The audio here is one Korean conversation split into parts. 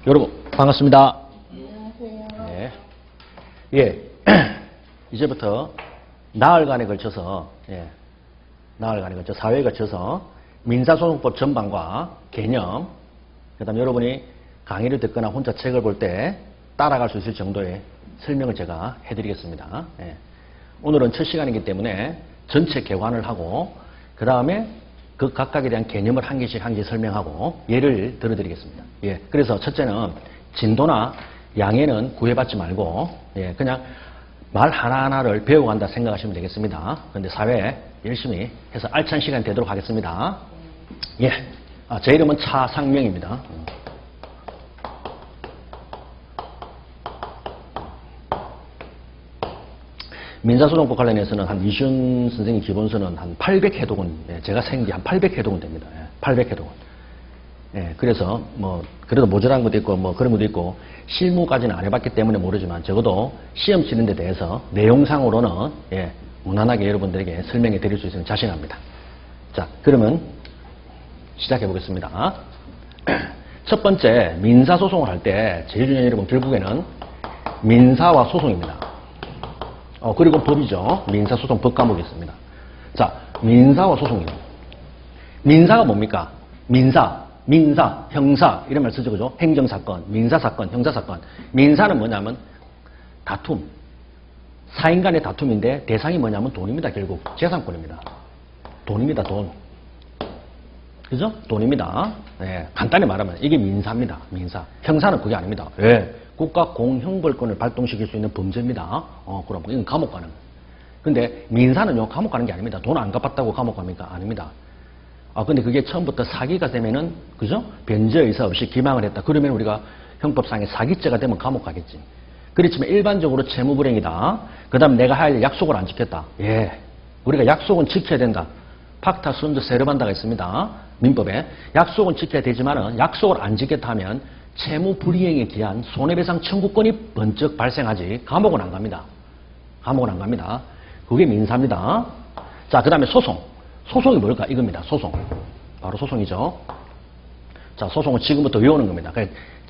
여러분 반갑습니다. 안녕하세요. 네. 예. 이제부터 나흘간에 걸쳐서 나흘간에 걸쳐 사회에 걸쳐서 민사소송법 전반과 개념, 그다음 여러분이 강의를 듣거나 혼자 책을 볼 때 따라갈 수 있을 정도의 설명을 제가 해드리겠습니다. 예. 오늘은 첫 시간이기 때문에 전체 개관을 하고 그 다음에 그 각각에 대한 개념을 한 개씩 설명하고 예를 들어드리겠습니다. 예. 그래서 첫째는 진도나 양해는 구애받지 말고 그냥 말 하나하나를 배워간다 생각하시면 되겠습니다. 그런데 사회 열심히 해서 알찬 시간 되도록 하겠습니다. 예. 제 이름은 차상명입니다. 민사소송법 관련해서는 한 이시훈 선생님 기본서는 한 800회독은, 제가 생긴 게 한 800회독은 됩니다. 800회독은. 그래서 그래도 모자란 것도 있고, 그런 것도 있고, 실무까지는 안 해봤기 때문에 모르지만, 적어도 시험 치는 데 대해서 내용상으로는, 무난하게 여러분들에게 설명해 드릴 수 있으면 자신합니다. 자, 그러면 시작해 보겠습니다. 첫 번째, 민사소송을 할 때, 제일 중요한 여러분, 결국에는 민사와 소송입니다. 그리고 법이죠. 민사소송 법과목이 있습니다. 자, 민사와 소송입니다. 민사가 뭡니까? 민사, 형사 이런 말 쓰죠. 그죠? 행정사건, 민사사건, 형사사건. 민사는 뭐냐면 다툼. 사인 간의 다툼인데 대상이 뭐냐면 돈입니다. 결국 재산권입니다. 돈입니다. 돈. 그죠? 돈입니다. 간단히 말하면 이게 민사입니다. 민사. 형사는 그게 아닙니다. 국가 공형벌권을 발동시킬 수 있는 범죄입니다. 그럼 이건 감옥 가는 거예요. 근데 민사는요, 감옥 가는 게 아닙니다. 돈 안 갚았다고 감옥 갑니까? 아닙니다. 근데 그게 처음부터 사기가 되면은, 그죠? 변제 의사 없이 기망을 했다. 그러면 우리가 형법상의 사기죄가 되면 감옥 가겠지. 그렇지만 일반적으로 채무불행이다. 그 다음 내가 할 약속을 안 지켰다. 우리가 약속은 지켜야 된다. 팍타, 순드, 세르반다가 있습니다. 민법에. 약속은 지켜야 되지만은 약속을 안 지켰다 하면 채무불이행에 기한 손해배상 청구권이 번쩍 발생하지 감옥은 안 갑니다. 감옥은 안 갑니다. 그게 민사입니다. 자, 그 다음에 소송. 소송이 뭘까? 이겁니다. 소송. 바로 소송이죠. 자, 소송은 지금부터 외우는 겁니다.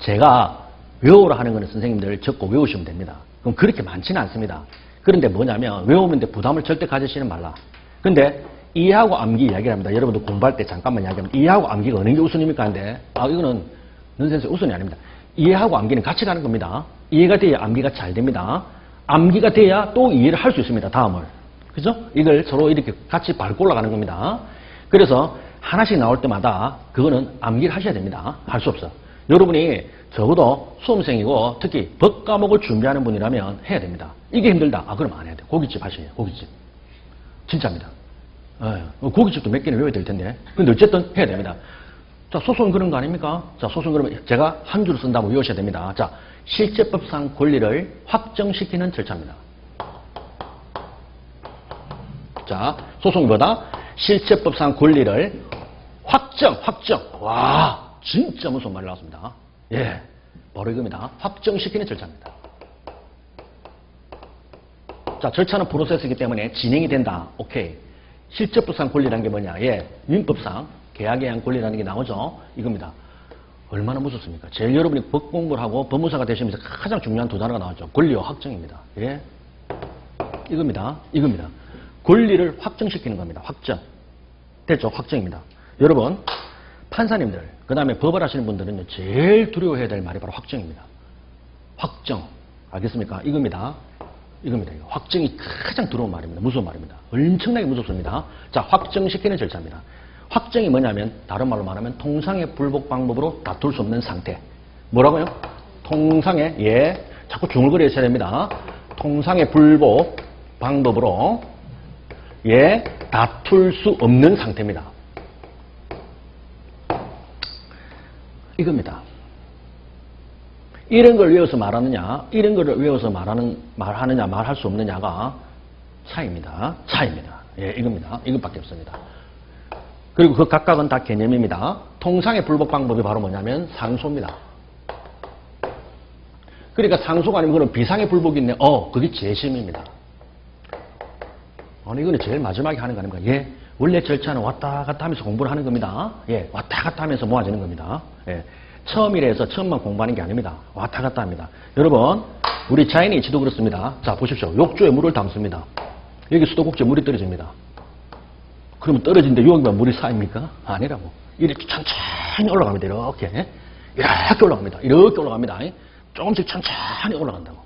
제가 외우라 하는 거는 선생님들 적고 외우시면 됩니다. 그럼 그렇게 많지는 않습니다. 그런데 뭐냐면 외우면 부담을 절대 가지시는 말라. 근데 이해하고 암기 이야기를 합니다. 여러분들 공부할 때 잠깐만 이야기하면 이해하고 암기가 어느 게 우선입니까? 하는데 이거는 넌센스 우선이 아닙니다. 이해하고 암기는 같이 가는 겁니다. 이해가 돼야 암기가 잘 됩니다. 암기가 돼야 또 이해를 할 수 있습니다. 다음을. 그죠? 이걸 서로 이렇게 같이 밟고 올라가는 겁니다. 그래서 하나씩 나올 때마다 그거는 암기를 하셔야 됩니다. 할 수 없어. 여러분이 적어도 수험생이고 특히 법 과목을 준비하는 분이라면 해야 됩니다. 이게 힘들다. 그럼 안 해야 돼. 고깃집 하셔야 고깃집. 진짜입니다. 고깃집도 몇 개는 외워야 될 텐데. 근데 어쨌든 해야 됩니다. 자, 소송은 그런 거 아닙니까? 자, 소송 그러면 제가 한 줄을 쓴다고 외우셔야 됩니다. 자, 실제법상 권리를 확정시키는 절차입니다. 자, 소송이 뭐다? 실제법상 권리를 확정. 와, 진짜 무서운 말이 나왔습니다. 바로 이겁니다. 확정시키는 절차입니다. 자, 절차는 프로세스이기 때문에 진행이 된다. 오케이. 실제법상 권리라는 게 뭐냐? 민법상 계약에 의한 권리라는 게 나오죠. 이겁니다. 얼마나 무섭습니까? 제일 여러분이 법 공부를 하고 법무사가 되시면서 가장 중요한 두 단어가 나왔죠. 권리와 확정입니다. 이겁니다. 권리를 확정시키는 겁니다. 확정. 됐죠? 확정입니다. 여러분, 판사님들, 그 다음에 법을 하시는 분들은 제일 두려워해야 될 말이 바로 확정입니다. 확정. 알겠습니까? 이겁니다. 이거. 확정이 가장 두려운 말입니다. 무서운 말입니다. 엄청나게 무섭습니다. 자, 확정시키는 절차입니다. 확정이 뭐냐면 다른 말로 말하면 통상의 불복 방법으로 다툴 수 없는 상태. 뭐라고요? 통상의 자꾸 중얼거려 있어야 됩니다. 통상의 불복 방법으로 다툴 수 없는 상태입니다. 이겁니다. 이런 걸 외워서 말하느냐, 이런 걸 외워서 말하느냐, 말할 수 없느냐가 차이입니다. 이겁니다. 이것밖에 없습니다. 그리고 그 각각은 다 개념입니다. 통상의 불복 방법이 바로 뭐냐면 상소입니다. 그러니까 상소가 아니면 그런 비상의 불복이 있네. 그게 재심입니다. 이거는 제일 마지막에 하는 거 아닙니까? 원래 절차는 왔다 갔다 하면서 공부를 하는 겁니다. 왔다 갔다 하면서 모아지는 겁니다. 처음이라서 처음만 공부하는 게 아닙니다. 왔다 갔다 합니다. 여러분, 우리 자연이치도 그렇습니다. 자, 보십시오. 욕조에 물을 담습니다. 여기 수도꼭지에 물이 떨어집니다. 그러면 떨어진데 여기만 물이 쌓입니까? 아니라고. 이렇게 천천히 올라갑니다. 이렇게. 이렇게 올라갑니다. 이렇게 올라갑니다. 조금씩 천천히 올라간다고.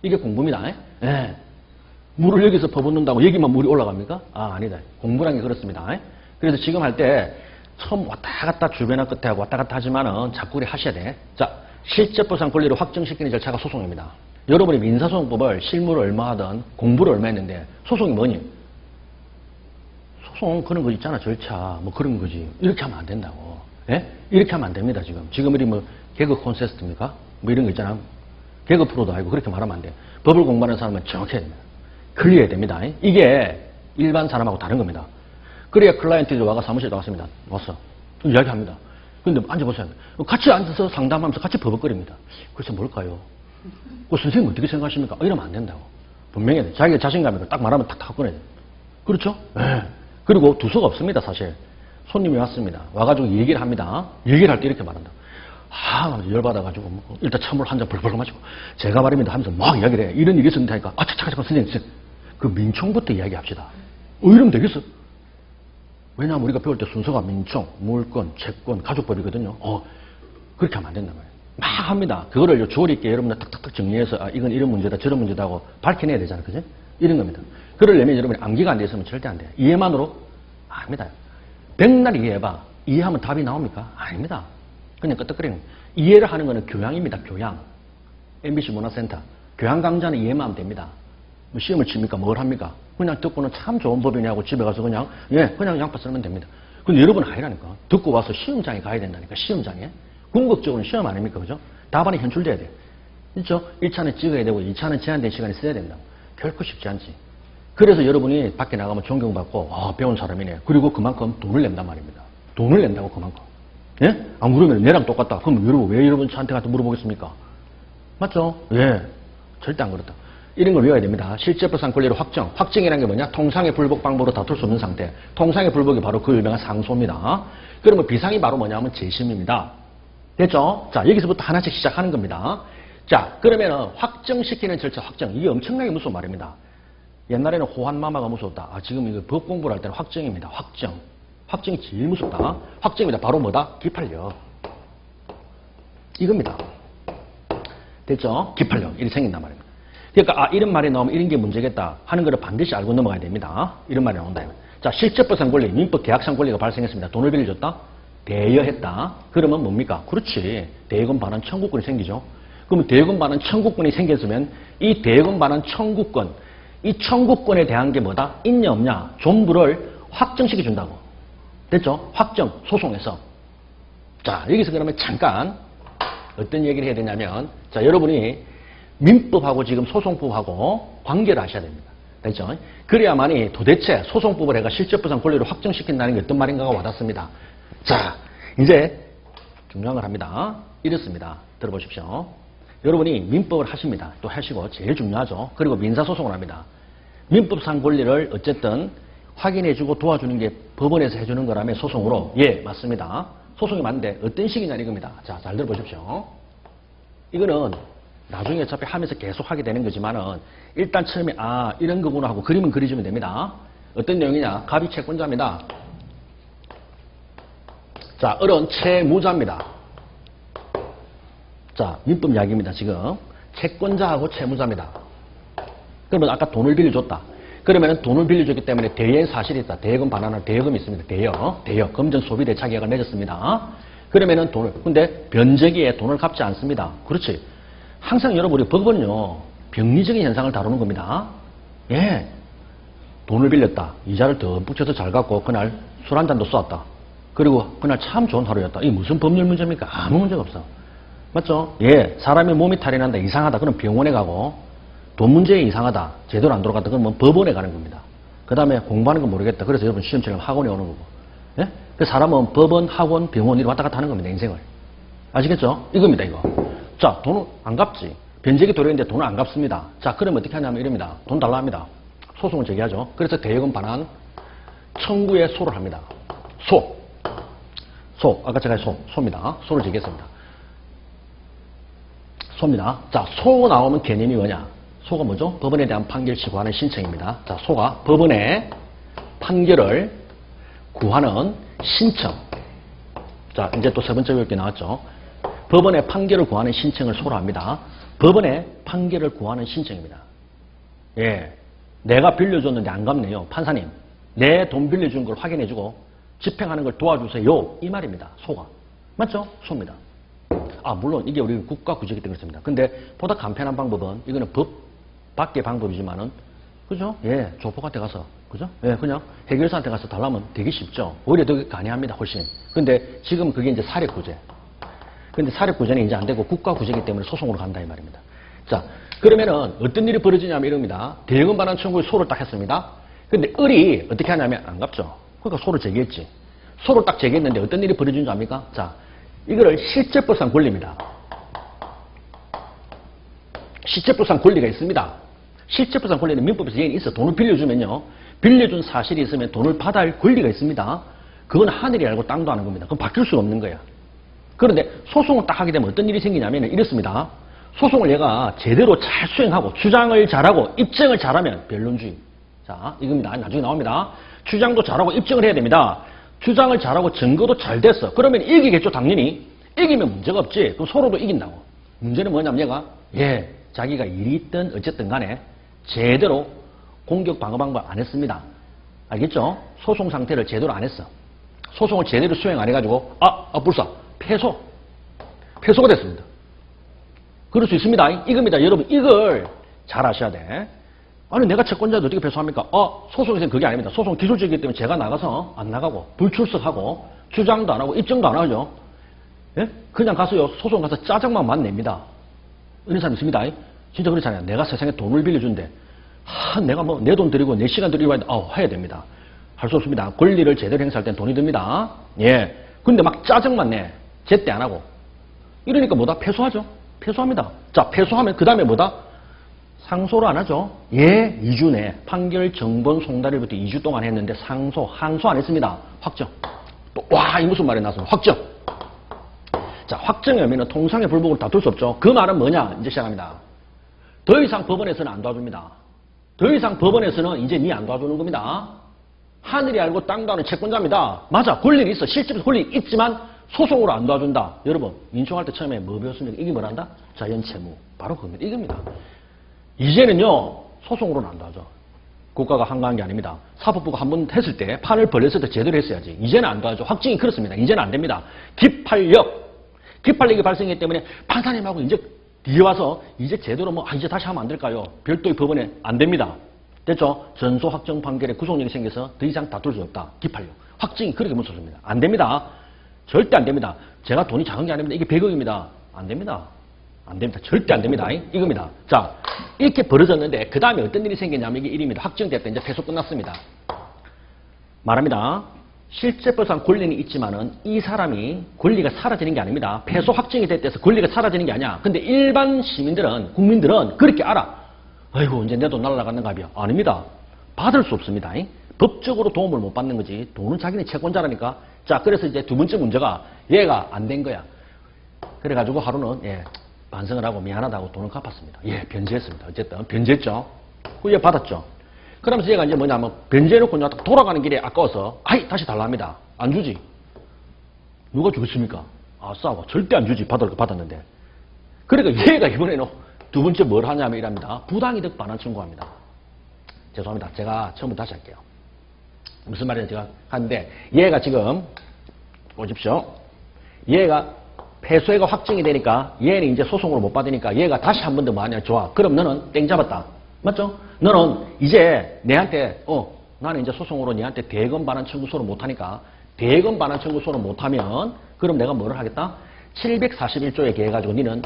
이게 공부입니다. 예. 물을 여기서 퍼붓는다고 여기만 물이 올라갑니까? 아, 아니다. 공부란 게 그렇습니다. 그래서 지금 할 때 처음 왔다 갔다 주변과 끝에 하고 왔다 갔다 하지만은 자꾸 우리 하셔야 돼. 자, 실제보상 권리를 확정시키는 절차가 소송입니다. 여러분이 민사소송법을 실무를 얼마 하든 공부를 얼마 했는데 소송이 뭐니? 소송 그런 거 있잖아. 절차 뭐 그런 거지. 이렇게 하면 안 된다고. 예? 이렇게 하면 안 됩니다. 지금 우리 뭐 개그 콘테스트입니까? 뭐 이런 거 있잖아. 개그 프로도 아니고 그렇게 말하면 안 돼. 법을 공부하는 사람은 정확해야 됩니다. 클리어해야 됩니다. 이게 일반 사람하고 다른 겁니다. 그래야 클라이언트들이 와가 사무실에 왔습니다. 왔어. 이야기합니다. 근데 앉아보세요. 같이 앉아서 상담하면서 같이 버벅거립니다. 그래서 뭘까요? 그 선생님 어떻게 생각하십니까? 이러면 안 된다고. 분명히 돼. 자기가 자신감이 딱 말하면 탁탁 꺼내야 돼. 그렇죠? 네. 그리고 두서가 없습니다, 사실. 손님이 왔습니다. 와가지고 얘기를 합니다. 얘기를 할 때 이렇게 말한다. 열받아가지고, 일단 찬물 한 잔 벌벌 마시고, 제가 말입니다 하면서 막 이야기를 해. 이런 일이 있었는데 하니까, 잠깐, 선생님, 그 민총부터 이야기합시다. 이러면 되겠어? 왜냐하면 우리가 배울 때 순서가 민총, 물권, 채권, 가족법이거든요. 그렇게 하면 안 된단 말이에요. 막 합니다. 그거를 조리 있게 여러분들 탁탁탁 정리해서, 이건 이런 문제다, 저런 문제다 하고 밝혀내야 되잖아요. 그죠? 이런 겁니다. 그러려면 여러분이 암기가 안 돼 있으면 절대 안 돼요. 이해만으로? 아닙니다. 백날 이해해봐. 이해하면 답이 나옵니까? 아닙니다. 그냥 끄떡거리는 거예요. 이해를 하는 거는 교양입니다. 교양. MBC 문화센터. 교양 강좌는 이해만 하면 됩니다. 뭐 시험을 칩니까? 뭘 합니까? 그냥 듣고는 참 좋은 법이냐고 집에 가서 그냥 양파 썰면 됩니다. 근데 여러분 아니라니까. 듣고 와서 시험장에 가야 된다니까. 시험장에. 궁극적으로는 시험 아닙니까? 그죠? 답안이 현출돼야 돼. 그렇죠? 1차는 찍어야 되고 2차는 제한된 시간에 써야 된다고. 결코 쉽지 않지. 그래서 여러분이 밖에 나가면 존경받고 배운 사람이네. 그리고 그만큼 돈을 낸단 말입니다. 돈을 낸다고 그만큼. 예? 안 그러면 내랑 똑같다. 그럼 여러분 왜 여러분 저한테 가서 물어보겠습니까? 맞죠? 예. 절대 안 그렇다. 이런 걸 외워야 됩니다. 실제법상 권리를 확정. 확정이라는 게 뭐냐? 통상의 불복 방법으로 다툴 수 없는 상태. 통상의 불복이 바로 그 유명한 상소입니다. 그러면 비상이 바로 뭐냐면 재심입니다. 됐죠? 자, 여기서부터 하나씩 시작하는 겁니다. 자, 그러면은 확정시키는 절차 확정. 이게 엄청나게 무서운 말입니다. 옛날에는 호환마마가 무서웠다. 지금 이거 법 공부를 할 때는 확정입니다. 확정. 확정이 제일 무섭다. 확정입니다. 바로 뭐다? 기판력. 이겁니다. 됐죠? 기판력. 이렇게 생긴단 말입니다. 그러니까 이런 말이 나오면 이런 게 문제겠다 하는 거를 반드시 알고 넘어가야 됩니다. 이런 말이 나온다. 자, 실제법상 권리, 민법 계약상 권리가 발생했습니다. 돈을 빌려줬다? 대여했다? 그러면 뭡니까? 그렇지. 대여금 반환 청구권이 생기죠. 그러면 대여금 반환 청구권이 생겼으면 이 대여금 반환 청구권, 이 청구권에 대한 게 뭐다? 있냐 없냐? 존부를 확정시켜 준다고. 됐죠? 확정, 소송에서. 자, 여기서 그러면 잠깐 어떤 얘기를 해야 되냐면, 자, 여러분이 민법하고 지금 소송법하고 관계를 하셔야 됩니다. 됐죠? 그래야만이 도대체 소송법을 해가 실제법상 권리를 확정시킨다는 게 어떤 말인가가 와닿습니다. 자, 이제 중요한 걸 합니다. 이렇습니다. 들어보십시오. 여러분이 민법을 하십니다. 또 하시고 제일 중요하죠. 그리고 민사소송을 합니다. 민법상 권리를 어쨌든 확인해주고 도와주는 게 법원에서 해주는 거라면 소송으로 맞습니다. 소송이 맞는데 어떤 식이냐 이겁니다. 자, 잘 들어보십시오. 이거는 나중에 어차피 하면서 계속 하게 되는 거지만은 일단 처음에 이런 거구나 하고 그림은 그려주면 됩니다. 어떤 내용이냐? 갑이 채권자입니다. 자, 을은 채무자입니다. 자, 민법 이야기입니다. 지금 채권자하고 채무자입니다. 그러면 아까 돈을 빌려줬다. 그러면 돈을 빌려줬기 때문에 대여의 사실이 있다. 대여금 반환할 대여금이 있습니다. 대여. 금전 소비 대차 계약을 맺었습니다. 그러면은 근데 변제기에 돈을 갚지 않습니다. 그렇지. 항상 여러분이 법은요, 병리적인 현상을 다루는 겁니다. 예. 돈을 빌렸다. 이자를 듬뿍 쳐서 잘 갚고 그날 술 한 잔도 쏘았다. 그리고 그날 참 좋은 하루였다. 이게 무슨 법률 문제입니까? 아무 문제가 없어. 맞죠? 사람의 몸이 탈이 난다. 이상하다. 그럼 병원에 가고 돈 문제에 이상하다. 제대로 안 돌아갔다. 그러면 법원에 가는 겁니다. 그 다음에 공부하는 건 모르겠다. 그래서 여러분 시험처럼 학원에 오는 거고. 예? 그 사람은 법원, 학원, 병원 이렇게 왔다 갔다 하는 겁니다. 인생을. 아시겠죠? 이겁니다. 이거. 자, 돈을 안 갚지. 변제기 도려인데 돈을 안 갚습니다. 자, 그러면 어떻게 하냐면 이럽니다. 돈 달라 합니다. 소송을 제기하죠. 그래서 대여금 반환 청구에 소를 합니다. 아까 제가 소입니다. 소를 제기했습니다. 소입니다. 자, 소 나오면 개념이 뭐냐? 소가 뭐죠? 법원에 대한 판결 시구하는 신청입니다. 자, 소가 법원에 판결을 구하는 신청. 자, 이제 또 세 번째 교육이 나왔죠. 법원에 판결을 구하는 신청을 소로 합니다. 법원에 판결을 구하는 신청입니다. 예. 내가 빌려줬는데 안 갚네요. 판사님. 내 돈 빌려준 걸 확인해주고 집행하는 걸 도와주세요. 이 말입니다. 소가. 맞죠? 소입니다. 아, 물론 이게 우리 국가 구제이기 때문에 그렇습니다. 근데 보다 간편한 방법은 이거는 법 밖의 방법이지만은 그죠? 예, 조폭한테 가서 그죠? 예, 그냥 해결사한테 가서 달라면 되게 쉽죠. 오히려 더 간이합니다. 훨씬. 근데 지금 그게 이제 사립구제. 근데 사립구제는 이제 안 되고 국가구제이기 때문에 소송으로 간다 이 말입니다. 자, 그러면은 어떤 일이 벌어지냐면 이럽니다. 대금 반환 청구에 소를 딱 했습니다. 근데 을이 어떻게 하냐면 안 갚죠. 그러니까 소를 제기했지. 소를 딱 제기했는데 어떤 일이 벌어진 줄 압니까? 자, 이거를 실제법상 권리입니다. 실제법상 권리가 있습니다. 실제법상 권리는 민법에서 얘는 있어. 돈을 빌려주면요. 빌려준 사실이 있으면 돈을 받아야 할 권리가 있습니다. 그건 하늘이 알고 땅도 아는 겁니다. 그건 바뀔 수가 없는 거야. 그런데 소송을 딱 하게 되면 어떤 일이 생기냐면 이렇습니다. 소송을 얘가 제대로 잘 수행하고 주장을 잘하고 입증을 잘하면 변론주의. 자, 이겁니다. 나중에 나옵니다. 주장도 잘하고 입증을 해야 됩니다. 주장을 잘하고 증거도 잘 됐어. 그러면 이기겠죠, 당연히. 이기면 문제가 없지. 그럼 서로도 이긴다고. 문제는 뭐냐면 얘가 자기가 일이 있든 어쨌든 간에 제대로 공격 방어 방법 안 했습니다. 알겠죠? 소송 상태를 제대로 안 했어. 소송을 제대로 수행 안 해가지고 불사 패소가 됐습니다. 그럴 수 있습니다. 이겁니다. 여러분 이걸 잘 아셔야 돼. 아니 내가 채권자도 어떻게 패소합니까? 소송에서는 그게 아닙니다. 소송 기술적이기 때문에 제가 나가서 안 나가고 불출석하고 주장도 안 하고 입증도 안 하죠. 예? 그냥 가서요. 소송 가서 짜장만 냅니다. 이런 사람 있습니다. 진짜 그렇잖아요. 내가 세상에 돈을 빌려준대. 내가 뭐 내 돈 들이고 내 시간 들이고 해야 됩니다. 할 수 없습니다. 권리를 제대로 행사할 땐 돈이 듭니다. 예. 근데 막 짜증만 내. 제때 안 하고. 이러니까 뭐다? 패소하죠. 패소합니다. 자, 패소하면 그 다음에 뭐다? 상소를 안 하죠. 예, 2주 내 판결 정본 송달일부터 2주 동안 했는데 항소 안 했습니다. 확정. 이 무슨 말이 나왔습니다. 확정. 자, 확정이 오면 통상의 불복으로 다툴 수 없죠. 그 말은 뭐냐? 이제 시작합니다. 더 이상 법원에서는 안 도와줍니다. 더 이상 법원에서는 이제 니 안 도와주는 겁니다. 하늘이 알고 땅도 아는 채권자입니다. 맞아, 권리는 있어. 실제로 권리 있지만 소송으로 안 도와준다. 여러분, 민청할 때 처음에 뭐 배웠습니까? 이게 뭐란다? 자연채무. 바로 그겁니다. 이겁니다. 이제는요, 소송으로는 안 도와줘. 국가가 한가한 게 아닙니다. 사법부가 한번 했을 때, 판을 벌렸을 때 제대로 했어야지. 이제는 안 도와줘. 확증이 그렇습니다. 이제는 안 됩니다. 기판력이 발생했기 때문에 판사님하고 이제 뒤에 와서 이제 제대로 이제 다시 하면 안 될까요? 별도의 법원에 안 됩니다. 됐죠? 전소 확정 판결에 구속력이 생겨서 더 이상 다툴 수 없다. 기판력. 확증이 그렇게 묻혔습니다. 안 됩니다. 절대 안 됩니다. 제가 돈이 작은 게 아닙니다. 이게 100억입니다. 안 됩니다. 안 됩니다. 절대 안 됩니다. 이겁니다. 자, 이렇게 벌어졌는데 그 다음에 어떤 일이 생겼냐면 이게 일입니다. 확정됐다. 이제 패소 끝났습니다. 말합니다. 실제법상 권리는 있지만은 이 사람이 권리가 사라지는 게 아닙니다. 패소 확정이 됐대서 권리가 사라지는 게 아니야. 근데 일반 시민들은, 국민들은 그렇게 알아. 아이고, 이제 내 돈 날아가는가 봐요. 아닙니다. 받을 수 없습니다. 법적으로 도움을 못 받는 거지. 돈은 자기네 채권자라니까. 자, 그래서 이제 두 번째 문제가 얘가 안 된 거야. 그래가지고 하루는 반성을 하고 미안하다고 돈을 갚았습니다. 변제했습니다. 어쨌든 변제했죠. 후에 받았죠. 그러면서 얘가 이제 뭐냐면 변제해놓고 돌아가는 길에 아까워서 다시 달라 합니다. 안 주지. 누가 주겠습니까? 싸워. 절대 안 주지. 받았는데. 그러니까 얘가 이번에는 두 번째 뭘 하냐면 이랍니다. 부당이득 반환 청구합니다. 죄송합니다. 제가 처음부터 다시 할게요. 무슨 말인지 제가 하는데 얘가 지금 보십시오. 얘가 패소해가 확정이 되니까 얘는 이제 소송으로 못 받으니까 얘가 다시 한 번 더 뭐 하냐. 좋아. 그럼 너는 땡 잡았다. 맞죠? 너는 이제 내한테 나는 이제 소송으로 내한테 대금 반환 청구소를 못 하니까 대금 반환 청구소를 못 하면 그럼 내가 뭐를 하겠다? 741조에 개해 가지고 너는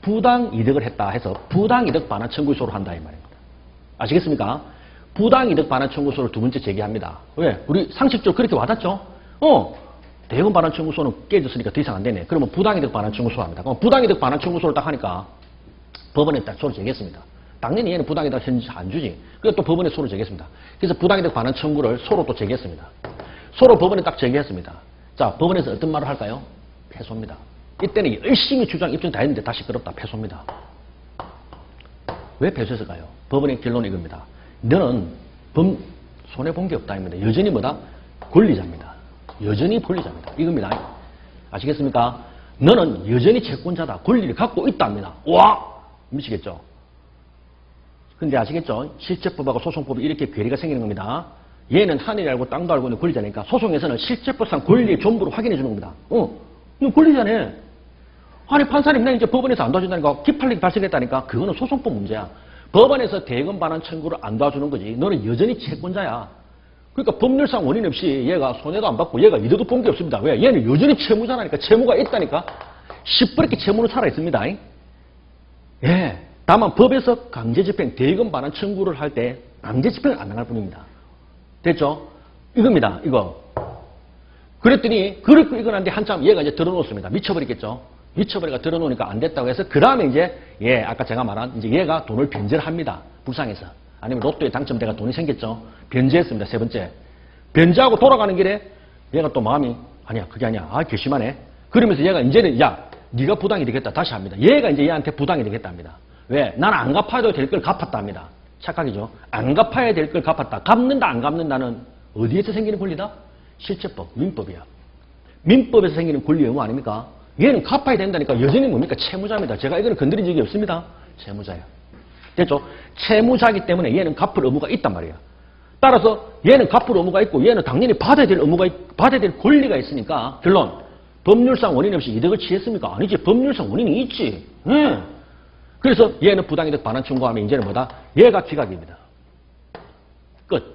부당 이득을 했다 해서 부당 이득 반환 청구소를 한다 이 말입니다. 아시겠습니까? 부당 이득 반환 청구소를 두 번째 제기합니다. 왜? 우리 상식적으로 그렇게 와닿죠? 대금 반환 청구소는 깨졌으니까 더 이상 안 되네. 그러면 부당 이득 반환 청구소 합니다. 그럼 부당 이득 반환 청구소를 딱 하니까 법원에 딱 소를 제기했습니다. 당연히 얘는 부당 이득 현재 안 주지. 그래서 또 법원에 소를 제기했습니다. 그래서 부당 이득 반환 청구를 소로 또 제기했습니다. 소로 법원에 딱 제기했습니다. 자, 법원에서 어떤 말을 할까요? 패소입니다. 이때는 열심히 주장 입증 다 했는데 다시 끌었다. 패소입니다. 왜 패소했을까요? 법원의 결론은 이겁니다. 너는 손해본 게 없다입니다. 여전히 뭐다? 권리자입니다. 여전히 권리자입니다. 이겁니다. 아시겠습니까? 너는 여전히 채권자다. 권리를 갖고 있답니다. 와! 미치겠죠? 근데 아시겠죠? 실제법하고 소송법이 이렇게 괴리가 생기는 겁니다. 얘는 하늘이 알고 땅도 알고 있는 권리자니까 소송에서는 실제법상 권리의 전부를 확인해 주는 겁니다. 너 권리자네. 아니 판사님 나 이제 법원에서 안 도와준다니까 기판력이 발생했다니까 그거는 소송법 문제야. 법원에서 대금 반환 청구를 안 도와주는 거지. 너는 여전히 채권자야. 그러니까 법률상 원인 없이 얘가 손해도 안 받고 얘가 이득도 본 게 없습니다. 왜? 얘는 여전히 채무자라니까. 채무가 있다니까. 시퍼렇게 채무는 살아있습니다. 예. 다만 법에서 강제집행, 대금 반환 청구를 할 때 강제집행을 안 당할 뿐입니다. 됐죠? 이겁니다. 이거. 그랬더니 그렇고 이건한데 한참 얘가 이제 들어놓습니다. 미쳐버리겠죠? 미쳐버리가 들어놓으니까 안 됐다고 해서 그 다음에 이제 아까 제가 말한 이제 얘가 돈을 변제를 합니다. 불쌍해서. 아니면 로또에 당첨돼가 돈이 생겼죠. 변제했습니다. 세 번째. 변제하고 돌아가는 길에 얘가 또 마음이 아니야 그게 아니야. 아 괘씸하네. 그러면서 얘가 이제는 야 네가 부당이 되겠다. 다시 합니다. 얘가 이제 얘한테 부당이 되겠다 합니다. 왜? 나는 안 갚아도 될 걸 갚았다 합니다. 착각이죠. 안 갚아야 될 걸 갚았다. 갚는다 안 갚는다는 어디에서 생기는 권리다? 실제법, 민법이야. 민법에서 생기는 권리 의무 아닙니까? 얘는 갚아야 된다니까 여전히 뭡니까? 채무자입니다. 제가 이거는 건드린 적이 없습니다. 채무자예요. 됐죠? 채무자이기 때문에 얘는 갚을 의무가 있단 말이에요. 따라서 얘는 갚을 의무가 있고 얘는 당연히 받아야 될 권리가 있으니까 결론. 법률상 원인 없이 이득을 취했습니까? 아니지. 법률상 원인이 있지. 그래서 얘는 부당이득 반환 청구하면 이제는 뭐다? 얘가 기각입니다. 끝.